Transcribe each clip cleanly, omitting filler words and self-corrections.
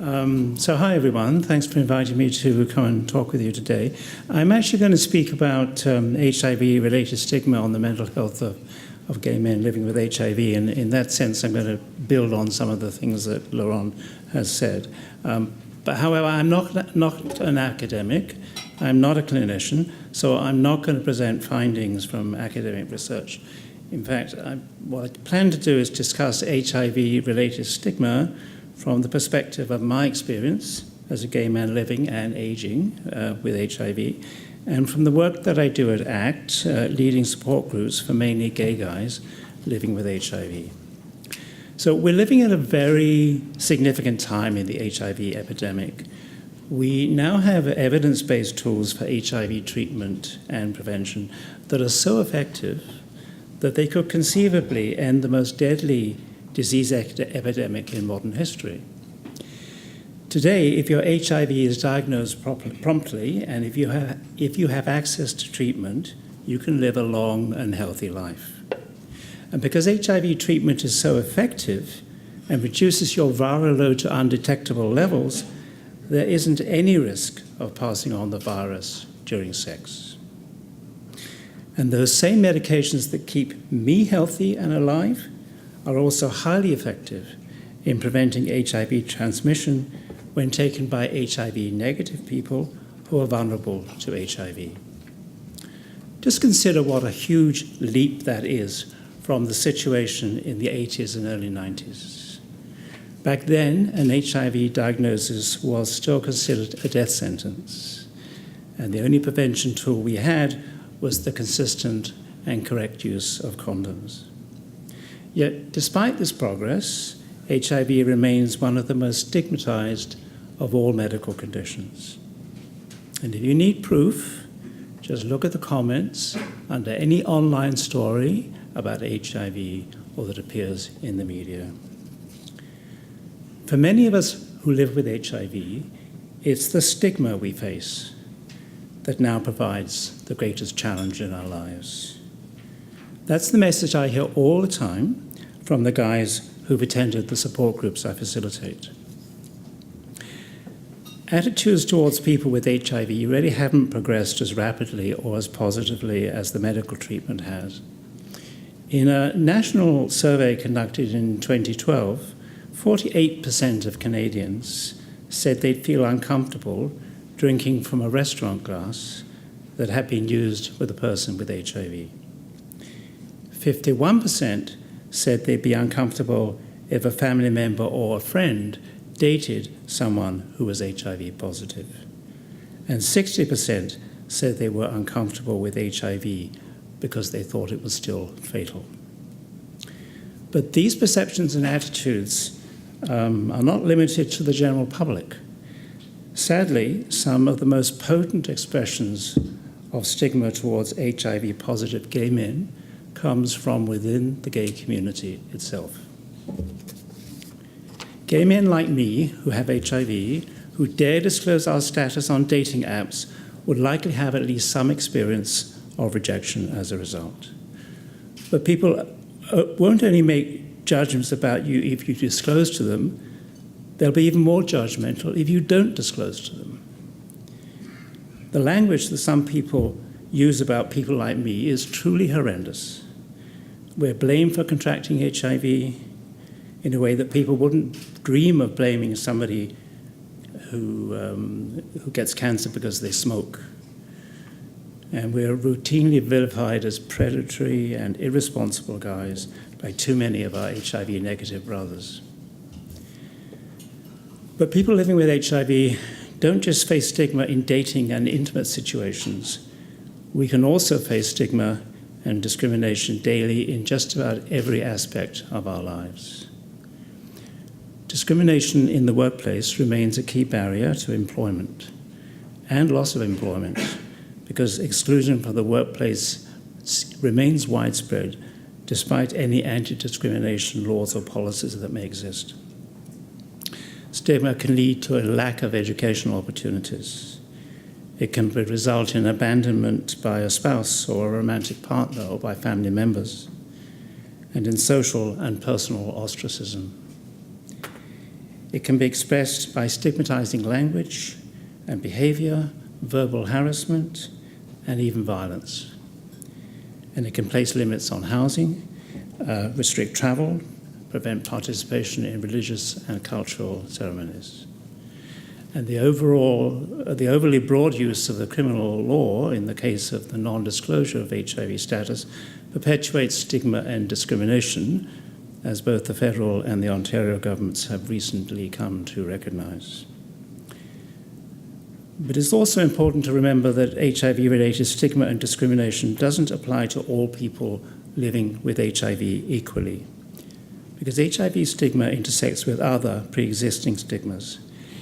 So hi everyone, thanks for inviting me to come and talk with you today. I'm actually going to speak about HIV-related stigma on the mental health of gay men living with HIV, and in that sense I'm going to build on some of the things that Laurent has said. But however, I'm not an academic, I'm not a clinician, so I'm not going to present findings from academic research. In fact, what I plan to do is discuss HIV-related stigma from the perspective of my experience as a gay man living and aging with HIV, and from the work that I do at ACT, leading support groups for mainly gay guys living with HIV. So we're living at a very significant time in the HIV epidemic. We now have evidence-based tools for HIV treatment and prevention that are so effective that they could conceivably end the most deadly disease epidemic in modern history. Today, if your HIV is diagnosed promptly, and if you have access to treatment, you can live a long and healthy life. And because HIV treatment is so effective and reduces your viral load to undetectable levels, there isn't any risk of passing on the virus during sex. And those same medications that keep me healthy and alive are also highly effective in preventing HIV transmission when taken by HIV-negative people who are vulnerable to HIV. Just consider what a huge leap that is from the situation in the 80s and early 90s. Back then, an HIV diagnosis was still considered a death sentence, and the only prevention tool we had was the consistent and correct use of condoms. Yet, despite this progress, HIV remains one of the most stigmatized of all medical conditions. And if you need proof, just look at the comments under any online story about HIV or that appears in the media. For many of us who live with HIV, it's the stigma we face that now provides the greatest challenge in our lives. That's the message I hear all the time from the guys who've attended the support groups I facilitate. Attitudes towards people with HIV really haven't progressed as rapidly or as positively as the medical treatment has. In a national survey conducted in 2012, 48% of Canadians said they'd feel uncomfortable drinking from a restaurant glass that had been used with a person with HIV. 51% said they'd be uncomfortable if a family member or a friend dated someone who was HIV positive. And 60% said they were uncomfortable with HIV because they thought it was still fatal. But these perceptions and attitudes are not limited to the general public. Sadly, some of the most potent expressions of stigma towards HIV-positive gay men comes from within the gay community itself. Gay men like me who have HIV, who dare disclose our status on dating apps, would likely have at least some experience of rejection as a result. But people won't only make judgments about you if you disclose to them, they'll be even more judgmental if you don't disclose to them. The language that some people use about people like me is truly horrendous. We're blamed for contracting HIV in a way that people wouldn't dream of blaming somebody who gets cancer because they smoke. And we're routinely vilified as predatory and irresponsible guys by too many of our HIV-negative brothers. But people living with HIV don't just face stigma in dating and intimate situations. We can also face stigma and discrimination daily in just about every aspect of our lives. Discrimination in the workplace remains a key barrier to employment and loss of employment because exclusion from the workplace remains widespread despite any anti-discrimination laws or policies that may exist. Stigma can lead to a lack of educational opportunities. It can result in abandonment by a spouse or a romantic partner or by family members, and in social and personal ostracism. It can be expressed by stigmatizing language and behavior, verbal harassment, and even violence. And it can place limits on housing, restrict travel, prevent participation in religious and cultural ceremonies. And the overly broad use of the criminal law in the case of the non-disclosure of HIV status perpetuates stigma and discrimination, as both the federal and the Ontario governments have recently come to recognise. But it's also important to remember that HIV-related stigma and discrimination doesn't apply to all people living with HIV equally, because HIV stigma intersects with other pre-existing stigmas,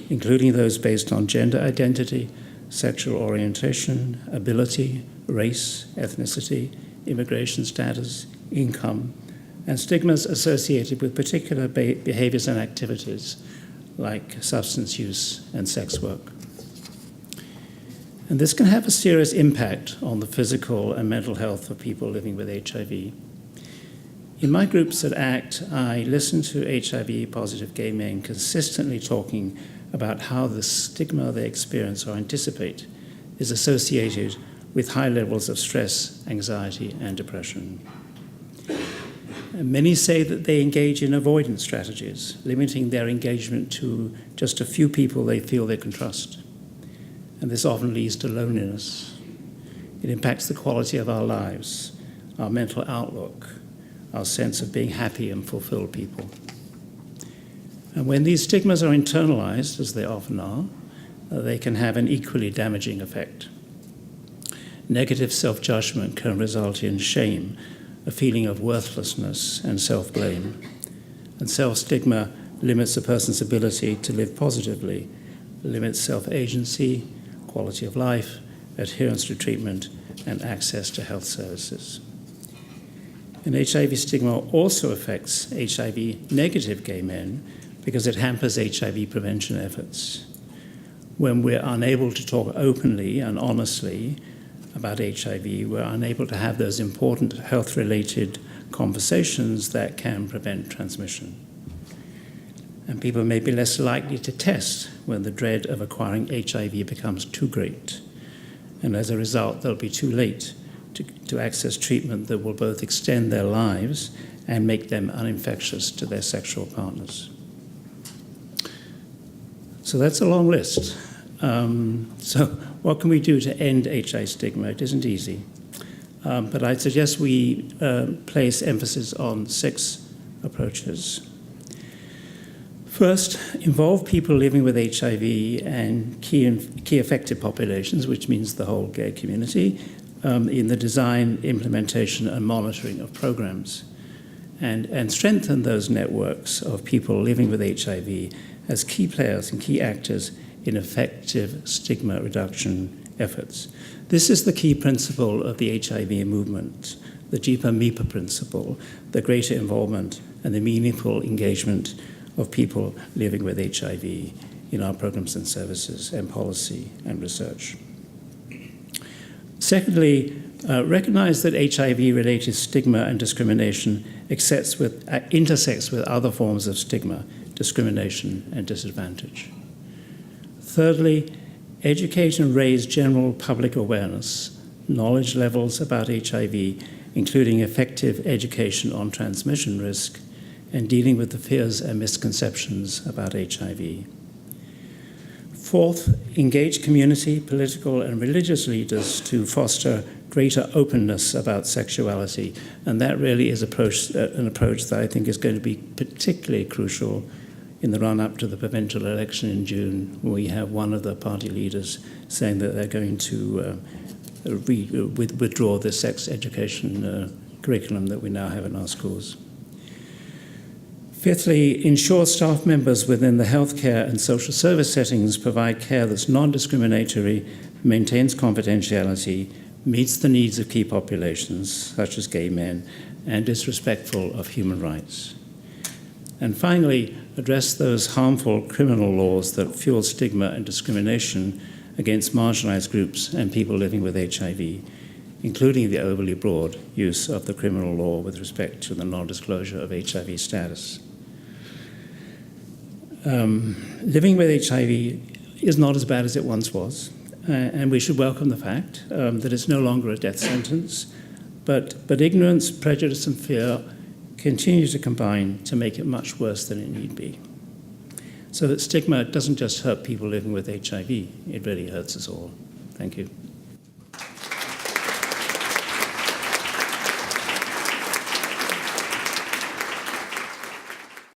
including those based on gender identity, sexual orientation, ability, race, ethnicity, immigration status, income, and stigmas associated with particular behaviours and activities like substance use and sex work. And this can have a serious impact on the physical and mental health of people living with HIV. In my groups at ACT, I listen to HIV-positive gay men consistently talking about how the stigma they experience or anticipate is associated with high levels of stress, anxiety, and depression. And many say that they engage in avoidance strategies, limiting their engagement to just a few people they feel they can trust. And this often leads to loneliness. It impacts the quality of our lives, our mental outlook, our sense of being happy and fulfilled people. And when these stigmas are internalized, as they often are, they can have an equally damaging effect. Negative self-judgment can result in shame, a feeling of worthlessness and self-blame. And self-stigma limits a person's ability to live positively, limits self-agency, quality of life, adherence to treatment, and access to health services. And HIV stigma also affects HIV-negative gay men because it hampers HIV prevention efforts. When we're unable to talk openly and honestly about HIV, we're unable to have those important health-related conversations that can prevent transmission. And people may be less likely to test when the dread of acquiring HIV becomes too great. And as a result, they'll be too late to access treatment that will both extend their lives and make them uninfectious to their sexual partners. So that's a long list. So what can we do to end HIV stigma? It isn't easy. But I'd suggest we place emphasis on 6 approaches. First, involve people living with HIV and key affected populations, which means the whole gay community, in the design, implementation, and monitoring of programs. And strengthen those networks of people living with HIV as key players and key actors in effective stigma reduction efforts. This is the key principle of the HIV movement, the JIPA-MIPA principle, the greater involvement and the meaningful engagement of people living with HIV in our programs and services and policy and research. Secondly, recognize that HIV-related stigma and discrimination intersects with other forms of stigma, discrimination, and disadvantage. Thirdly, educate and raise general public awareness, knowledge levels about HIV, including effective education on transmission risk, and dealing with the fears and misconceptions about HIV. Fourth, engage community, political, and religious leaders to foster greater openness about sexuality. And that really is an approach that I think is going to be particularly crucial in the run-up to the provincial election in June, where we have one of the party leaders saying that they're going to withdraw the sex education curriculum that we now have in our schools. Fifthly, ensure staff members within the healthcare and social service settings provide care that's non-discriminatory, maintains confidentiality, meets the needs of key populations, such as gay men, and is respectful of human rights. And finally, address those harmful criminal laws that fuel stigma and discrimination against marginalized groups and people living with HIV, including the overly broad use of the criminal law with respect to the non-disclosure of HIV status. living with HIV is not as bad as it once was, and we should welcome the fact that it's no longer a death sentence, but ignorance, prejudice and fear continue to combine to make it much worse than it need be. So that stigma doesn't just hurt people living with HIV, it really hurts us all. Thank you.